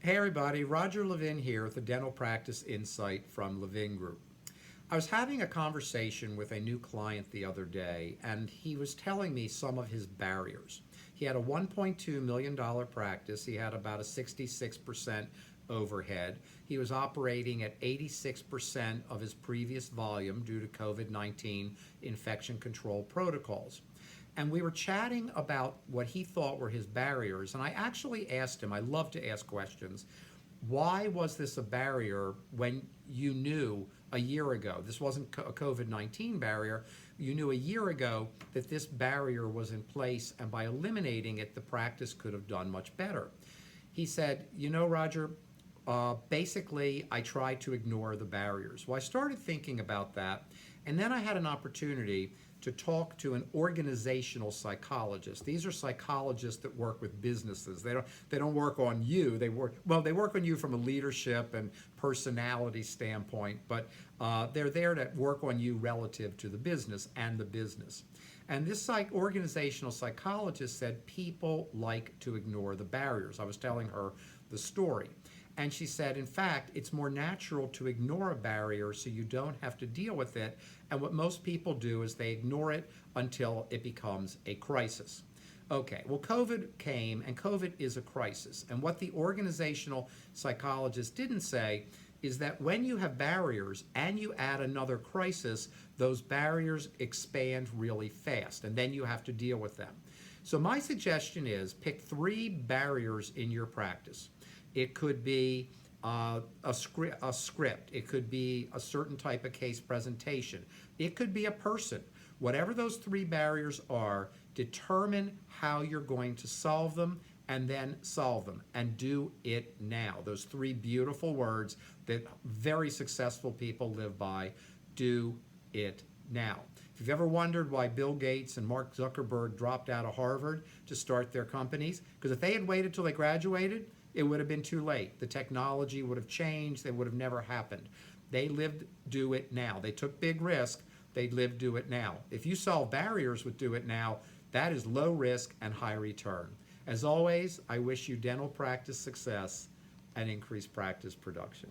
Hey everybody, Roger Levin here with the Dental Practice Insight from Levin Group. I was having a conversation with a new client the other day, and he was telling me some of his barriers. He had a $1.2 million practice. He had about a 66% overhead. He was operating at 86% of his previous volume due to COVID-19 infection control protocols. And we were chatting about what he thought were his barriers. And I actually asked him, I love to ask questions, why was this a barrier when you knew a year ago? This wasn't a COVID-19 barrier. You knew a year ago that this barrier was in place, and by eliminating it, the practice could have done much better. He said, Roger, basically, I try to ignore the barriers. Well, I started thinking about that, and then I had an opportunity to talk to an organizational psychologist. These are psychologists that work with businesses. They don't work on you. They work on you from a leadership and personality standpoint, but they're there to work on you relative to the business and the business. And this organizational psychologist said people like to ignore the barriers. I was telling her the story. And she said, in fact, it's more natural to ignore a barrier so you don't have to deal with it. And what most people do is they ignore it until it becomes a crisis. Okay, well, COVID came, and COVID is a crisis. And what the organizational psychologist didn't say is that when you have barriers and you add another crisis, those barriers expand really fast, and then you have to deal with them. So my suggestion is pick 3 barriers in your practice. It could be a script. It could be a certain type of case presentation. It could be a person. Whatever those 3 barriers are, determine how you're going to solve them, and then solve them, and do it now. Those 3 beautiful words that very successful people live by: do it now. If you've ever wondered why Bill Gates and Mark Zuckerberg dropped out of Harvard to start their companies, because if they had waited till they graduated, it would have been too late. The technology would have changed. They would have never happened. They lived do it now. They took big risk. They lived do it now. If you solve barriers with do it now, that is low risk and high return. As always, I wish you dental practice success and increased practice production.